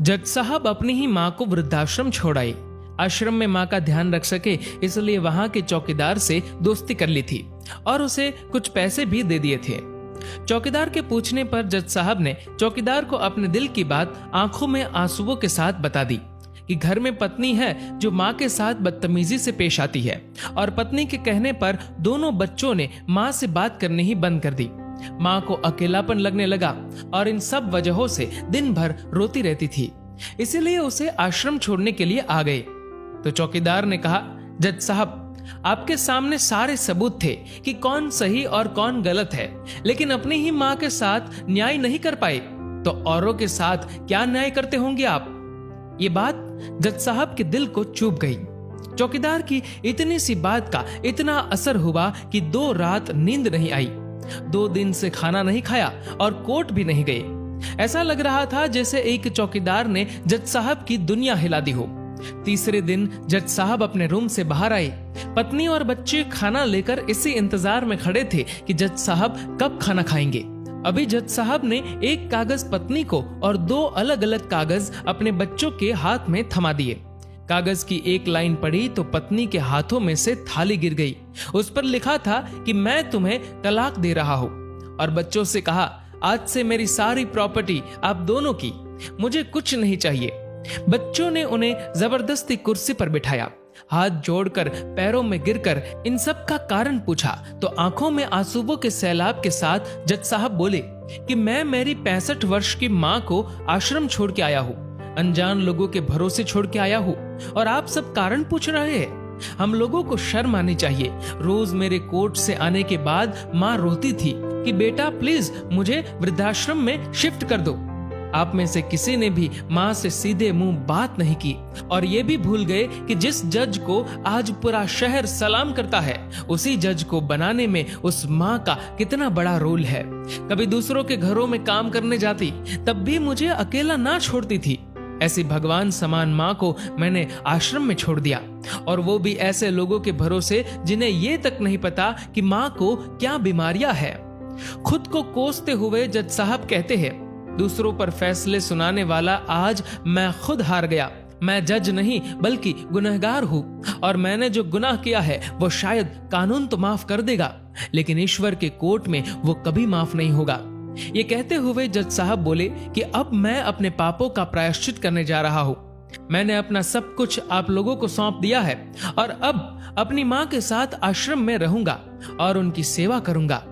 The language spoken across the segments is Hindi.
जज साहब अपनी ही माँ को वृद्धाश्रम छोड़ आए। आश्रम में माँ का ध्यान रख सके इसलिए वहां के चौकीदार से दोस्ती कर ली थी और उसे कुछ पैसे भी दे दिए थे। चौकीदार के पूछने पर जज साहब ने चौकीदार को अपने दिल की बात आंखों में आंसुओं के साथ बता दी कि घर में पत्नी है जो माँ के साथ बदतमीजी से पेश आती है और पत्नी के कहने पर दोनों बच्चों ने माँ से बात करनी ही बंद कर दी। माँ को अकेलापन लगने लगा और इन सब वजहों से दिन भर रोती रहती थी, इसीलिए उसे आश्रम छोड़ने के लिए आ गए। तो चौकीदार ने कहा, जज साहब आपके सामने सारे सबूत थे कि कौन सही और कौन गलत है, लेकिन अपनी ही माँ के साथ न्याय नहीं कर पाए तो औरों के साथ क्या न्याय करते होंगे आप। ये बात जज साहब के दिल को चुभ गई। चौकीदार की इतनी सी बात का इतना असर हुआ कि 2 रात नींद नहीं आई, 2 दिन से खाना नहीं खाया और कोर्ट भी नहीं गए। ऐसा लग रहा था जैसे एक चौकीदार ने जज साहब की दुनिया हिला दी हो। तीसरे दिन जज साहब अपने रूम से बाहर आए। पत्नी और बच्चे खाना लेकर इसी इंतजार में खड़े थे कि जज साहब कब खाना खाएंगे। अभी जज साहब ने एक कागज पत्नी को और 2 अलग अलग कागज अपने बच्चों के हाथ में थमा दिए। कागज की एक लाइन पढ़ी तो पत्नी के हाथों में से थाली गिर गई। उस पर लिखा था कि मैं तुम्हें तलाक दे रहा हूं, और बच्चों से कहा, आज से मेरी सारी प्रॉपर्टी आप दोनों की, मुझे कुछ नहीं चाहिए। बच्चों ने उन्हें जबरदस्ती कुर्सी पर बिठाया। हाथ जोड़कर पैरों में गिरकर इन सब का कारण पूछा तो आंखों में आंसुओं के सैलाब के साथ जज साहब बोले कि मैं मेरी 65 वर्ष की माँ को आश्रम छोड़ के आया हूँ, अनजान लोगों के भरोसे छोड़ के आया हूँ, और आप सब कारण पूछ रहे हैं। हम लोगों को शर्म आनी चाहिए। रोज मेरे कोर्ट से आने के बाद माँ रोती थी कि बेटा प्लीज मुझे वृद्धाश्रम में शिफ्ट कर दो। आप में से किसी ने भी माँ से सीधे मुंह बात नहीं की और ये भी भूल गए कि जिस जज को आज पूरा शहर सलाम करता है, उसी जज को बनाने में उस माँ का कितना बड़ा रोल है। कभी दूसरों के घरों में काम करने जाती तब भी मुझे अकेला ना छोड़ती थी। ऐसी भगवान समान माँ को मैंने आश्रम में छोड़ दिया, और वो भी ऐसे लोगों के भरोसे जिन्हें ये तक नहीं पता कि माँ को क्या बीमारियां है। खुद को कोसते हुए जज साहब कहते हैं, दूसरों पर फैसले सुनाने वाला आज मैं खुद हार गया। मैं जज नहीं बल्कि गुनहगार हूँ, और मैंने जो गुनाह किया है वो शायद कानून तो माफ कर देगा, लेकिन ईश्वर के कोर्ट में वो कभी माफ नहीं होगा। ये कहते हुए जज साहब बोले कि अब मैं अपने पापों का प्रायश्चित करने जा रहा हूँ। मैंने अपना सब कुछ आप लोगों को सौंप दिया है और अब अपनी माँ के साथ आश्रम में रहूंगा और उनकी सेवा करूंगा।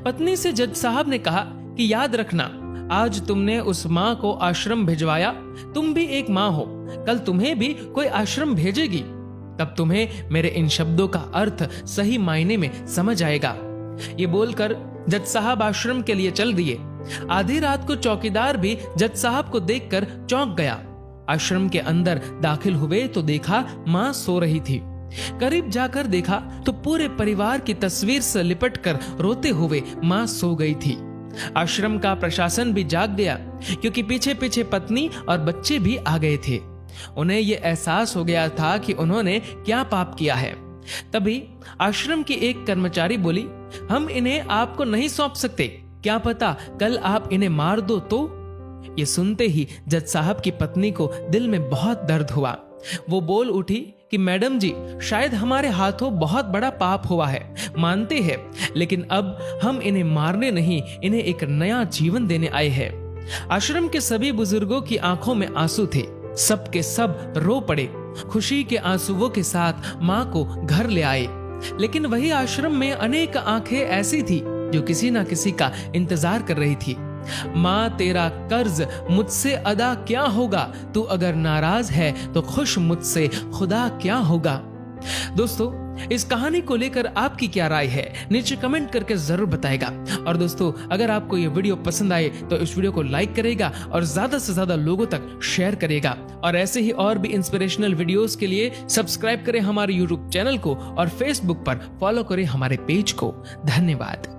पत्नी से जज साहब ने कहा कि याद रखना, आज तुमने उस माँ को आश्रम भिजवाया, तुम भी एक माँ हो, कल तुम्हें भी कोई आश्रम भेजेगी, तब तुम्हें मेरे इन शब्दों का अर्थ सही मायने में समझ आएगा। ये बोलकर जज साहब आश्रम के लिए चल दिए। आधी रात को चौकीदार भी जज साहब को देखकर चौंक गया। आश्रम के अंदर दाखिल हुए तो देखा माँ सो रही थी। करीब जाकर देखा तो पूरे परिवार की तस्वीर से लिपटकर रोते हुए माँ सो गई थी। आश्रम का प्रशासन भी जाग गया, क्योंकि पीछे पीछे पत्नी और बच्चे भी आ गए थे। उन्हें यह एहसास हो गया था कि उन्होंने क्या पाप किया है। तभी आश्रम की एक कर्मचारी बोली, हम इन्हें आपको नहीं सौंप सकते, क्या पता कल आप इन्हें मार दो तो। ये सुनते ही जज साहब की पत्नी को दिल में बहुत दर्द हुआ। वो बोल उठी कि मैडम जी, शायद हमारे हाथों बहुत बड़ा पाप हुआ है, मानते हैं, लेकिन अब हम इन्हें मारने नहीं, इन्हें एक नया जीवन देने आए हैं। आश्रम के सभी बुजुर्गों की आंखों में आंसू थे। सब के सब रो पड़े। खुशी के आंसुओं के साथ माँ को घर ले आए। लेकिन वही आश्रम में अनेक आंखें ऐसी थी जो किसी ना किसी का इंतजार कर रही थी। माँ, तेरा कर्ज मुझसे अदा क्या होगा, तू अगर नाराज है तो खुश मुझसे खुदा क्या होगा। दोस्तों, इस कहानी को लेकर आपकी क्या राय है, नीचे कमेंट करके जरूर बताएगा। और दोस्तों, अगर आपको ये वीडियो पसंद आए तो इस वीडियो को लाइक करेगा और ज्यादा से ज्यादा लोगों तक शेयर करेगा। और ऐसे ही और भी इंस्पिरेशनल वीडियोस के लिए सब्सक्राइब करें हमारे यूट्यूब चैनल को और फेसबुक पर फॉलो करें हमारे पेज को। धन्यवाद।